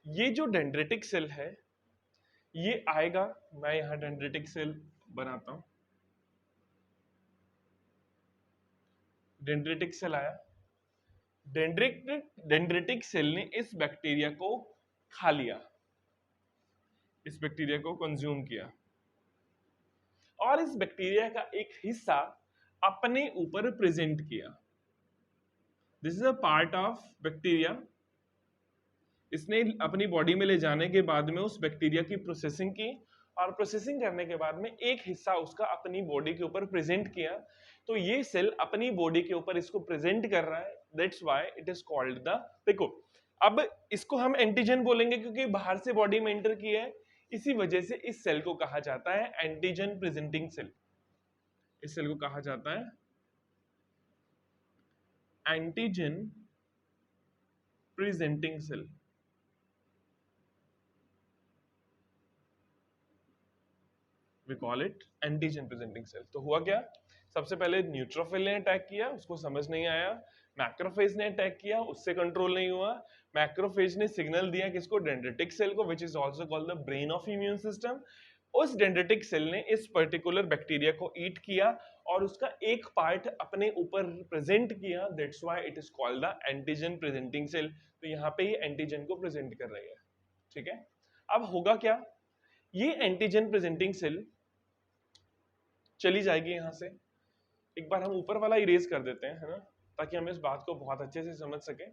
[SPEAKER 1] ये जो डेंड्रिटिक सेल है, ये आएगा, मैं यहां डेंड्रिटिक सेल बनाता हूं, डेंड्रिटिक सेल आया। डेंड्रिटिक सेल ने इस बैक्टीरिया को खा लिया, इस बैक्टीरिया को कंज्यूम किया, और इस बैक्टीरिया का एक हिस्सा अपने ऊपर प्रेजेंट किया। This is a part of bacteria. इसने अपनी बॉडी में ले जाने के बाद में उस बैक्टीरिया की प्रोसेसिंग की, और प्रोसेसिंग करने के बाद में एक हिस्सा उसका अपनी बॉडी के ऊपर प्रेजेंट किया। तो ये सेल अपनी बॉडी के ऊपर इसको प्रेजेंट कर रहा है, that's why it is called the, देखो अब इसको हम एंटीजन बोलेंगे क्योंकि बाहर से बॉडी में एंटर किया है, इसी वजह से इस सेल को कहा जाता है एंटीजन प्रेजेंटिंग सेल। इस सेल को कहा जाता है antigen presenting cell. We call it antigen presenting cell. तो हुआ क्या? सबसे पहले न्यूट्रोफिल ने अटैक किया, उसको समझ नहीं आया। मैक्रोफेज ने अटैक किया, उससे कंट्रोल नहीं हुआ। मैक्रोफेज ने सिग्नल दिया किसको? डेंड्रिटिक सेल को, which is also called the brain of immune system. उस डेंड्रिटिक सेल ने इस पर्टिकुलर बैक्टीरिया को ईट किया और उसका एक पार्ट अपने ऊपर प्रेजेंट किया, that's why it is called the antigen presenting cell. तो यहाँ पे ये एंटीजन को प्रेजेंट कर रही है, ठीक है। अब होगा क्या? ये एंटीजन प्रेजेंटिंग सेल चली जाएगी यहां से। एक बार हम ऊपर वाला इरेज कर देते हैं, है ना, ताकि हम इस बात को बहुत अच्छे से समझ सके।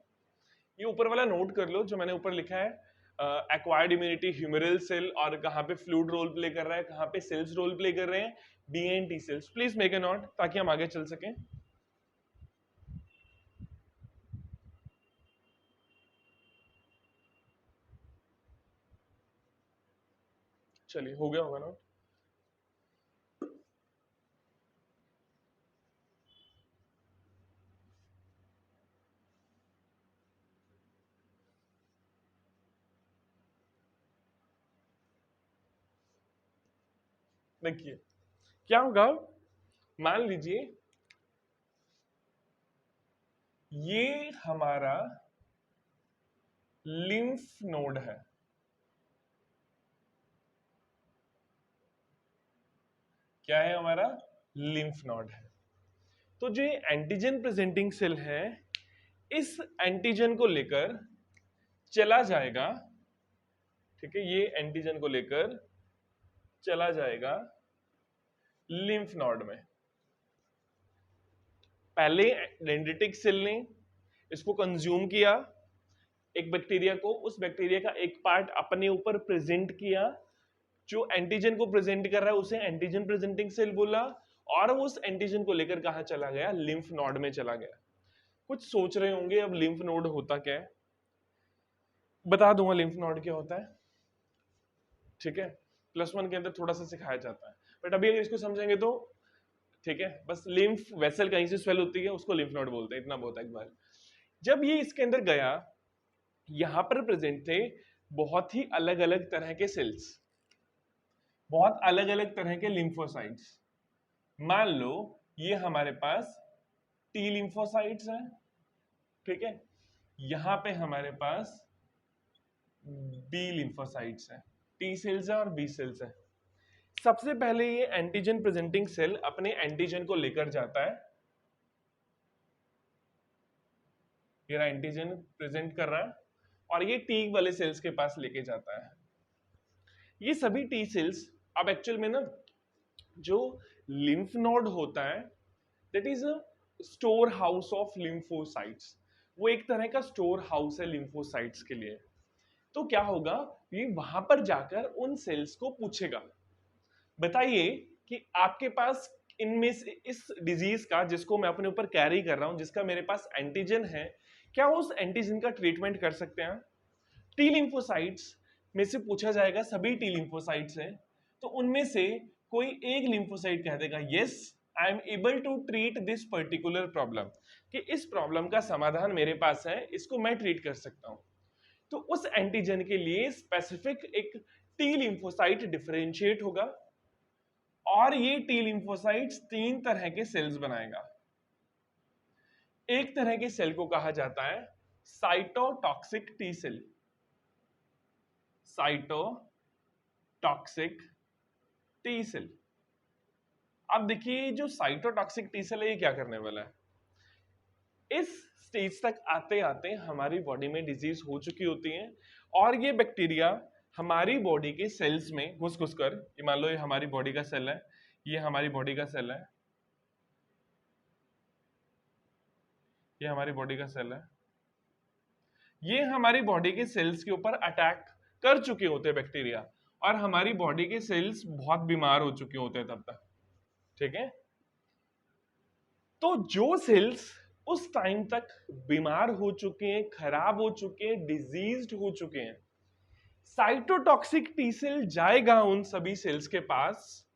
[SPEAKER 1] ये ऊपर वाला नोट कर लो जो मैंने ऊपर लिखा है, एक्वायर्ड इम्यूनिटी, ह्यूमरल सेल, और कहां पे फ्लूइड रोल प्ले कर रहा है, कहां पे सेल्स रोल प्ले कर रहे हैं, B and T cells. Please make a note ताकि हम आगे चल सकें। चलिए, हो गया होगा नोट। देखिए क्या होगा, मान लीजिए ये हमारा लिम्फ नोड है, क्या है हमारा? लिम्फ नोड है। तो जो एंटीजन प्रेजेंटिंग सेल है, इस एंटीजन को लेकर चला जाएगा, ठीक है, ये एंटीजन को लेकर चला जाएगा लिम्फ नोड में। पहले डेंड्रिटिक सेल ने इसको कंज्यूम किया, एक बैक्टीरिया को, उस बैक्टीरिया का एक पार्ट अपने ऊपर प्रेजेंट किया, जो एंटीजन को प्रेजेंट कर रहा है उसे एंटीजन प्रेजेंटिंग सेल बोला, और वो उस एंटीजन को लेकर कहां चला गया, लिम्फ नोड में चला गया। कुछ सोच रहे होंगे अब लिम्फ नोड होता क्या है, बता दूंगा लिम्फ नोड क्या होता है, ठीक है। +1 के अंदर थोड़ा सा सिखाया जाता है, बट अभी अगर इसको समझेंगे तो ठीक है। बस लिम्फ वेसल कहीं से स्वेल होती है उसको लिम्फ नोड बोलते हैं, इतना बहुत है। एक बार जब ये इसके अंदर गया, यहां पर प्रेजेंट थे बहुत ही अलग अलग तरह के सेल्स, बहुत अलग अलग तरह के लिम्फोसाइट्स। मान लो ये हमारे पास टी लिम्फोसाइट्स हैं, ठीक है, यहां पे हमारे पास बी लिम्फोसाइट्स हैं, टी सेल्स है और बी सेल्स है। सबसे पहले ये एंटीजन प्रेजेंटिंग सेल अपने एंटीजन को लेकर जाता है, ये एंटीजन प्रेजेंट कर रहा है, और ये टी वाले सेल्स के पास लेके जाता है। ये सभी टी सेल्स अब एक्चुअल में ना, जो लिम्फ नोड होता है that is a store house of lymphocytes, वो एक तरह का स्टोर हाउस है लिम्फोसाइट्स के लिए। तो क्या होगा, ये वहां पर जाकर उन सेल्स को पूछेगा, बताइए कि आपके पास इनमें से इस डिजीज का, जिसको मैं अपने ऊपर कैरी कर रहा हूं, जिसका मेरे पास एंटीजन है, क्या उस एंटीजन का ट्रीटमेंट कर सकते हैं। टी लिम्फोसाइट्स में से पूछा जाएगा, सभी टी लिम्फोसाइट्स हैं, तो उनमें से कोई एक लिम्फोसाइट कह देगा yes I am able to treat this particular problem, कि इस प्रॉब्लम का समाधान मेरे पास है, इसको मैं ट्रीट कर सकता हूं। तो उस एंटीजन के लिए स्पेसिफिक एक टी लिम्फोसाइट डिफरेंशिएट होगा, और ये टी लिम्फोसाइट्स 3 तरह के सेल्स बनाएगा। एक तरह के सेल को कहा जाता है cytotoxic T cell, cytotoxic T cell. अब देखिए जो साइटोटॉक्सिक टी सेल है ये क्या करने वाला है, इस स्टेज तक आते आते हमारी बॉडी में डिजीज हो चुकी होती है, और ये बैक्टीरिया हमारी बॉडी के सेल्स में घुस घुस कर, ये मान लो ये हमारी बॉडी का सेल है, ये हमारी बॉडी का सेल है, ये हमारी बॉडी का सेल है, ये हमारी बॉडी के सेल्स के ऊपर अटैक कर चुके होते हैं बैक्टीरिया, और हमारी बॉडी के सेल्स बहुत बीमार हो चुके होते हैं तब तक, ठीक है। तो जो सेल्स उस टाइम तक बीमार हो चुके हैं, खराब हो चुके हैं, डिजीज्ड हो चुके हैं, साइटोटॉक्सिक टी सेल जाएगा उन सभी सेल्स के पास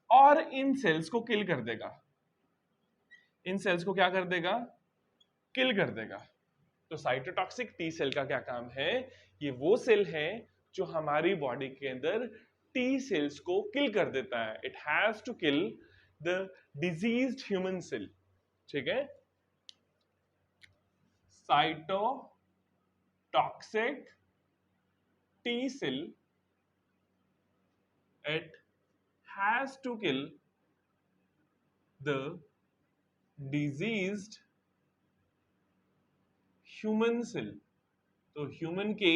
[SPEAKER 1] और इन सेल्स को किल कर देगा, इन सेल्स को क्या कर देगा, किल कर देगा। तो साइटोटॉक्सिक टी सेल का क्या काम है, ये वो सेल है जो हमारी बॉडी के अंदर टी सेल्स को किल कर देता है। It has to kill the diseased human cell, ठीक है। Cytotoxic T cell, it has to kill the diseased human cell। तो ह्यूमन के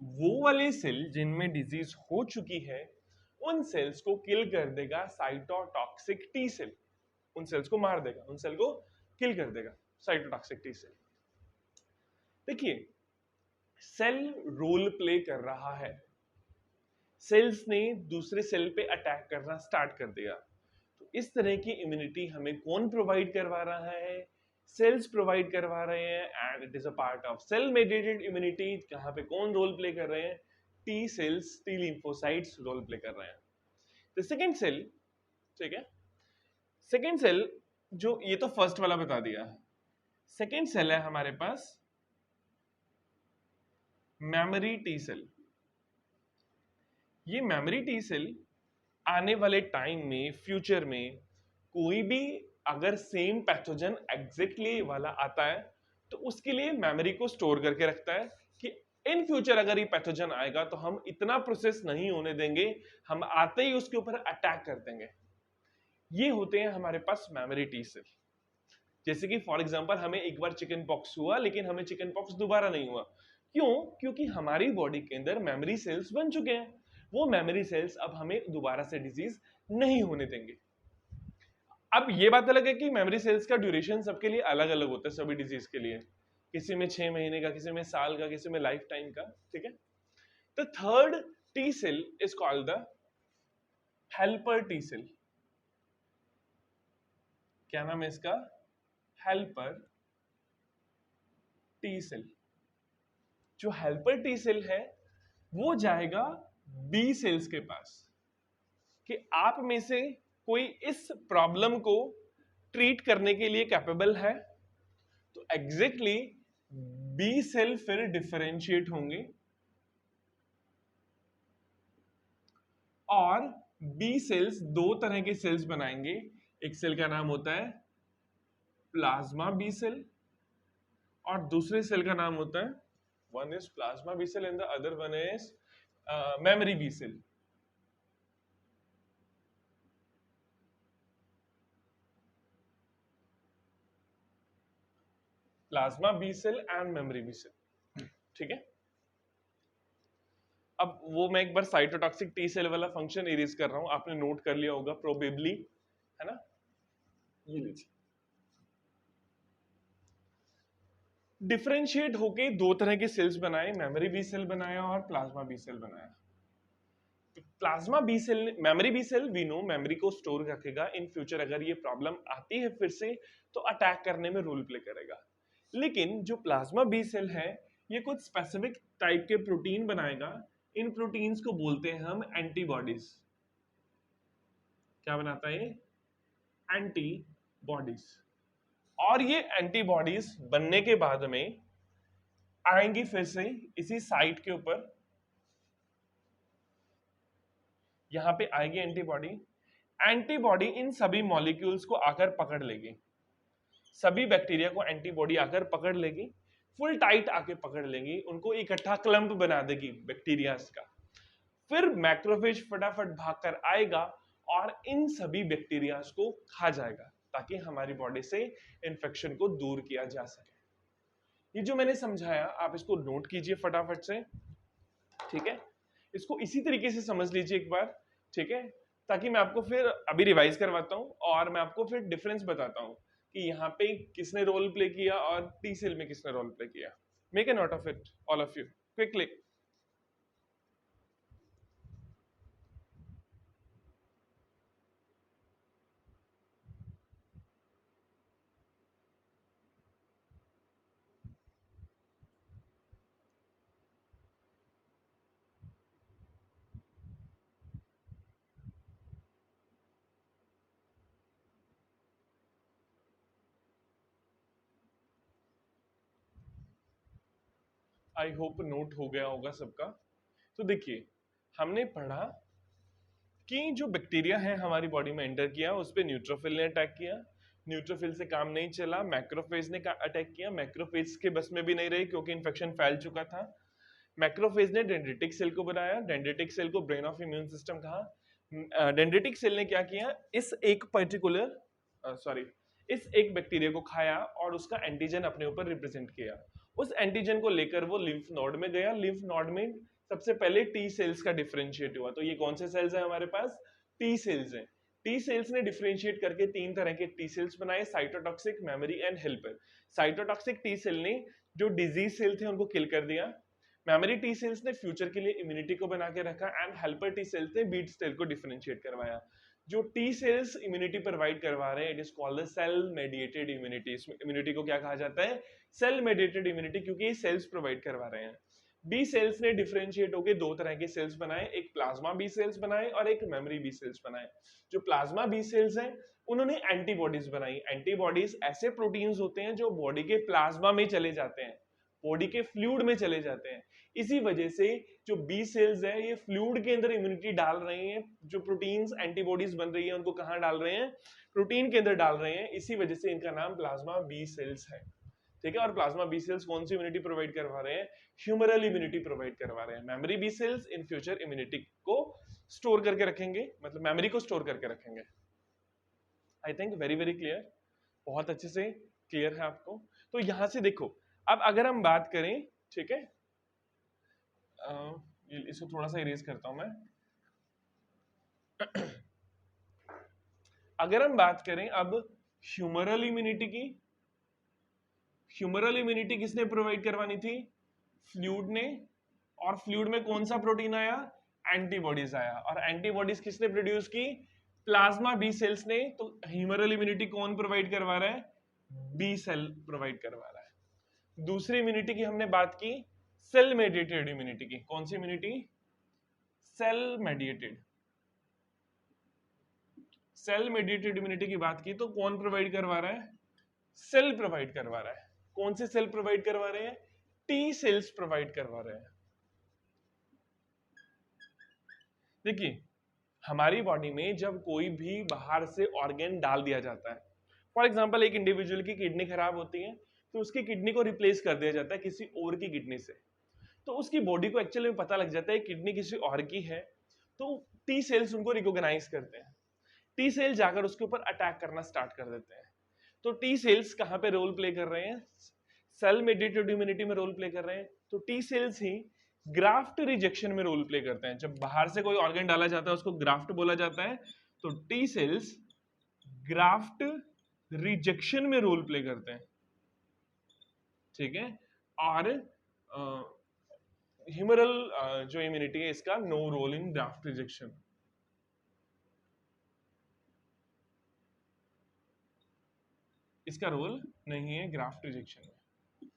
[SPEAKER 1] वो वाले सेल जिनमें डिजीज हो चुकी है, उन सेल्स को किल कर देगा साइटोटॉक्सिक टी सेल, उन सेल्स को मार देगा, उन सेल को किल कर देगा साइटोटॉक्सिक टी सेल। देखिए सेल रोल प्ले कर रहा है, सेल्स ने दूसरे सेल पे अटैक करना स्टार्ट कर दिया। तो इस तरह की इम्यूनिटी हमें कौन प्रोवाइड करवा रहा है, सेल्स प्रोवाइड करवा रहे हैं, and it is a part of cell mediated immunity. यहाँ पे कौन रोल प्ले कर रहे हैं, T cells, T lymphocytes role play कर रहे हैं। तो सेकेंड सेल, ठीक है, सेकेंड सेल जो, ये तो फर्स्ट वाला बता दिया, सेकेंड सेल है हमारे पास मेमोरी टी सेल। ये मेमोरी टी सेल आने वाले टाइम में, फ्यूचर में कोई भी अगर सेम पैथोजन एग्जैक्टली वाला आता है तो उसके लिए मेमोरी को स्टोर करके रखता है कि इन फ्यूचर अगर ये पैथोजन आएगा तो हम इतना प्रोसेस नहीं होने देंगे, हम आते ही उसके ऊपर अटैक कर देंगे। ये होते हैं हमारे पास मेमोरी टी सेल। जैसे कि फॉर एग्जांपल हमें एक बार चिकन पॉक्स हुआ, लेकिन हमें चिकन पॉक्स दोबारा नहीं हुआ, क्यों, क्योंकि हमारी बॉडी के अंदर मेमोरी सेल्स बन चुके हैं। वो मेमोरी सेल्स अब हमें दोबारा से डिजीज नहीं होने देंगे। अब ये बात अलग है कि मेमोरी सेल्स का ड्यूरेशन सबके लिए अलग अलग होता है, सभी डिजीज के लिए, किसी में 6 महीने का, किसी में साल का, किसी में लाइफ टाइम का, ठीक है। The third T cell is called the helper T cell. क्या नाम है इसका? Helper T cell. जो हेल्पर टी सेल है वो जाएगा बी सेल्स के पास कि आप में से कोई इस प्रॉब्लम को ट्रीट करने के लिए कैपेबल है, तो एग्जैक्टली बी सेल फिर डिफरेंशिएट होंगे और बी सेल्स दो तरह के सेल्स बनाएंगे। एक सेल का नाम होता है प्लाज्मा बी सेल और दूसरे सेल का नाम होता है, one is plasma B cell and the other one is memory B cell. Plasma B cell and memory B cell, ठीक है। अब वो मैं एक बार साइटोटॉक्सिक टी सेल वाला फंक्शन इरेज कर रहा हूं, आपने नोट कर लिया होगा प्रोबेबली, है ना। ये लीजिए, डिफरेंशिएट होके दो तरह के सेल्स बनाए, मेमोरी बी सेल बनाया और प्लाज्मा बी सेल बनाया। Plasma B cell, memory B cell we know memory को स्टोर रखेगा, इन फ्यूचर अगर ये प्रॉब्लम आती है फिर से तो अटैक करने में रोल प्ले करेगा। लेकिन जो प्लाज्मा बी सेल है ये कुछ स्पेसिफिक टाइप के प्रोटीन बनाएगा, इन प्रोटीन्स को बोलते हैं हम एंटीबॉडीज। क्या बनाता है ये? एंटीबॉडीज। और ये एंटीबॉडीज बनने के बाद में आएंगी फिर से इसी साइट के ऊपर, यहां पे आएगी एंटीबॉडी। एंटीबॉडी इन सभी मॉलिक्यूल्स को आकर पकड़ लेगी, सभी बैक्टीरिया को एंटीबॉडी आकर पकड़ लेगी, फुल टाइट आके पकड़ लेगी, उनको इकट्ठा क्लम्प बना देगी बैक्टीरियाज का। फिर मैक्रोफेज फटाफट भागकर आएगा और इन सभी बैक्टीरियाज को खा जाएगा ताकि हमारी बॉडी से इंफेक्शन को दूर किया जा सके। ये जो मैंने समझाया आप इसको नोट कीजिए फटाफट से, ठीक है। इसको इसी तरीके से समझ लीजिए एक बार, ठीक है, ताकि मैं आपको फिर अभी रिवाइज करवाता हूं और मैं आपको फिर डिफरेंस बताता हूं कि यहाँ पे किसने रोल प्ले किया और टी सेल में किसने रोल प्ले किया। Make a note of it all of you quickly. I hope note हो गया होगा सबका। तो देखिए हमने पढ़ा कि जो बैक्टीरिया है हमारी बॉडी में एंटर किया, उस पर न्यूट्रोफिल ने अटैक किया, न्यूट्रोफिल से काम नहीं चला, मैक्रोफेज ने अटैक किया, मैक्रोफेज के बस में भी नहीं रही क्योंकि इन्फेक्शन फैल चुका था। मैक्रोफेज ने डेंड्रिटिक सेल को बनाया, डेंड्रिटिक सेल को ब्रेन ऑफ इम्यून सिस्टम कहा। डेंड्रिटिक सेल ने क्या किया, इस एक पर्टिकुलर इस एक बैक्टीरिया को खाया और उसका एंटीजन अपने ऊपर रिप्रेजेंट किया। उस एंटीजन को लेकर वो लिम्फ नोड में गया, लिम्फ नोड में सबसे पहले टी सेल्स का डिफरेंशिएट हुआ। तो ये कौन से सेल्स हैं हमारे पास? टी सेल्स हैं। टी सेल्स ने डिफरेंशिएट करके तीन तरह के टी सेल्स बनाए, cytotoxic, memory and helper. Cytotoxic T cell ने जो डिजीज सेल थे उनको किल कर दिया, मेमोरी टी सेल्स ने फ्यूचर के लिए इम्यूनिटी को बना के रखा एंड हेल्पर टी सेल्स ने बीट सेल को डिफरेंशिएट करवाया। जो टी सेल्स इम्यूनिटी प्रोवाइड करवा रहे हैं it is called the cell mediated immunity. Immunity को क्या कहा जाता है? सेल मेडिएटेड इम्यूनिटी, क्योंकि ये सेल्स प्रोवाइड करवा रहे हैं। बी सेल्स ने डिफरेंशिएट होकर दो तरह के सेल्स बनाए, एक प्लाज्मा बी सेल्स बनाए और एक मेमोरी बी सेल्स बनाए। जो प्लाज्मा बी सेल्स हैं उन्होंने एंटीबॉडीज बनाई। एंटीबॉडीज ऐसे प्रोटीन्स होते हैं जो बॉडी के प्लाज्मा में चले जाते हैं, बॉडी के फ्लूइड में चले जाते हैं। इसी वजह से जो बी सेल्स है ये फ्लूइड के अंदर इम्यूनिटी डाल रहे हैं, जो प्रोटीन्स एंटीबॉडीज बन रही है उनको कहां डाल रहे हैं? प्रोटीन के अंदर डाल रहे हैं। इसी वजह से इनका नाम प्लाज्मा बी सेल्स है, ठीक है। और प्लाज्मा बी सेल्स कौन सी इम्यूनिटी प्रोवाइड करवा रहे हैं? ह्यूमरल इम्यूनिटी प्रोवाइड करवा रहे हैं। Memory B cells in future immunity को स्टोर करके रखेंगे, मतलब मेमोरी को स्टोर करके रखेंगे। I think very very clear, बहुत अच्छे से क्लियर है आपको। तो यहां से देखो, अब अगर हम बात करें, ठीक है, इसको थोड़ा सा इरेज करता हूं मैं। अगर हम बात करें अब ह्यूमरल इम्यूनिटी की, ह्यूमरल इम्यूनिटी किसने प्रोवाइड करवानी थी? फ्लूइड ने। और फ्लूइड में कौन सा प्रोटीन आया? एंटीबॉडीज आया। और एंटीबॉडीज किसने प्रोड्यूस की? प्लाज्मा बी सेल्स ने। तो ह्यूमरल इम्यूनिटी कौन प्रोवाइड करवा रहा है? बी सेल प्रोवाइड करवा रहा है। दूसरी इम्यूनिटी की हमने बात की, सेल मेडिएटेड इम्यूनिटी की। कौन सी immunity? Cell mediated. Cell mediated immunity की बात की तो कौन प्रोवाइड करवा रहा है? सेल प्रोवाइड करवा रहा है। कौन से सेल प्रोवाइड करवा रहे हैं? टी सेल्स प्रोवाइड करवा रहे हैं। देखिए, हमारी बॉडी में जब कोई भी बाहर से ऑर्गेन डाल दिया जाता है, फॉर एग्जांपल एक इंडिविजुअल की किडनी खराब होती है तो उसकी किडनी को रिप्लेस कर दिया जाता है किसी और की किडनी से, तो उसकी बॉडी को एक्चुअली में पता लग जाता है किडनी किसी और की है, तो टी सेल्स उनको रिकॉग्नाइज करते हैं। टी सेल जाकर उसके ऊपर अटैक करना स्टार्ट कर देते हैं। तो टी सेल्स कहां पे रोल प्ले कर रहे हैं? सेल मेडिएटेड इम्यूनिटी में रोल प्ले कर रहे हैं। तो टी सेल्स ही ग्राफ्ट रिजेक्शन में रोल प्ले करते हैं। जब बाहर से कोई ऑर्गन डाला जाता है उसको ग्राफ्ट बोला जाता है। तो टी सेल्स ग्राफ्ट रिजेक्शन में रोल प्ले करते हैं, ठीक है। और ह्यूमरल जो इम्यूनिटी है इसका no role in graft rejection. इसका रोल नहीं है ग्राफ्ट रिजेक्शन में,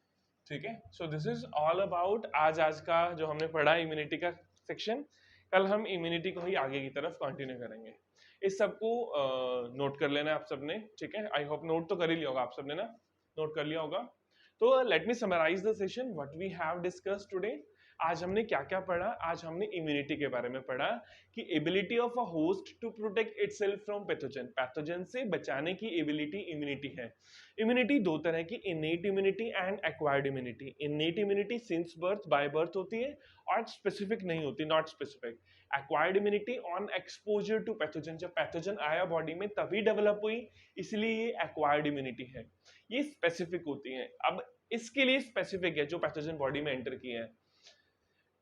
[SPEAKER 1] ठीक है। So this is all about आज का जो हमने पढ़ा इम्यूनिटी का सेक्शन। कल हम इम्यूनिटी को ही आगे की तरफ कंटिन्यू करेंगे। इस सबको नोट कर लेना आप सबने, ठीक है। आई होप नोट तो कर ही लिया होगा आप सबने ना, नोट कर लिया होगा। तो let me summarise the session what we have discussed today. आज हमने क्या क्या पढ़ा? आज हमने इम्यूनिटी के बारे में पढ़ा कि ability of a host to protect itself from pathogen, pathogen से बचाने की एबिलिटी इम्यूनिटी है। इम्यूनिटी दो तरह की, innate immunity and acquired immunity. Innate immunity since birth, by birth होती है और स्पेसिफिक नहीं होती, not specific. Acquired immunity on exposure to pathogen, जब पैथोजन आया बॉडी में तभी डेवलप हुई, इसलिए ये एक्वायर्ड इम्यूनिटी है। ये स्पेसिफिक होती है। अब इसके लिए स्पेसिफिक है जो पैथोजन बॉडी में एंटर किए हैं।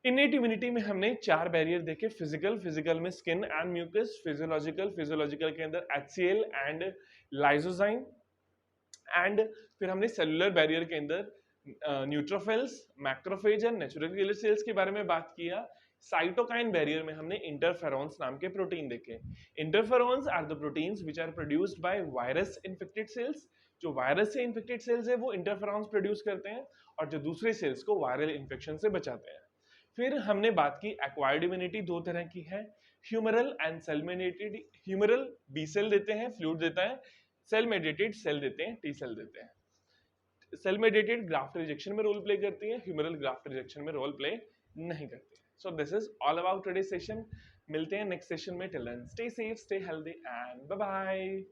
[SPEAKER 1] इनेट इम्यूनिटी में हमने 4 बैरियर देखे, फिजिकल में स्किन एंड म्यूकस, फिजियोलॉजिकल के अंदर HCl एंड लाइसोजाइम, एंड फिर हमने सेलुलर बैरियर के अंदर neutrophils, macrophage and natural killer sales के बारे में बात किया। साइटोकाइन बैरियर में हमने इंटरफेरॉन्स नाम के प्रोटीन देखे। Interferons are the proteins which are produced by virus infected cells. जो वायरस से इन्फेक्टेड सेल्स है वो इंटरफेरॉन्स प्रोड्यूस करते हैं और जो दूसरे सेल्स को वायरल इन्फेक्शन से बचाते हैं। फिर हमने बात की एक्वायर्ड इम्यूनिटी दो तरह की है, humoral and cell mediated. Humoral B cell देते हैं, फ्लूइड देता है। सेल मेडिएटेड सेल देते हैं, टी सेल देते हैं। सेल मेडिएटेड ग्राफ्ट रिजेक्शन में रोल प्ले करती है, ह्यूमरल ग्राफ्ट रिजेक्शन में रोल प्ले नहीं करती है। So this is all about today session. मिलते हैं नेक्स्ट सेशन में। Till then stay safe, stay healthy and bye bye.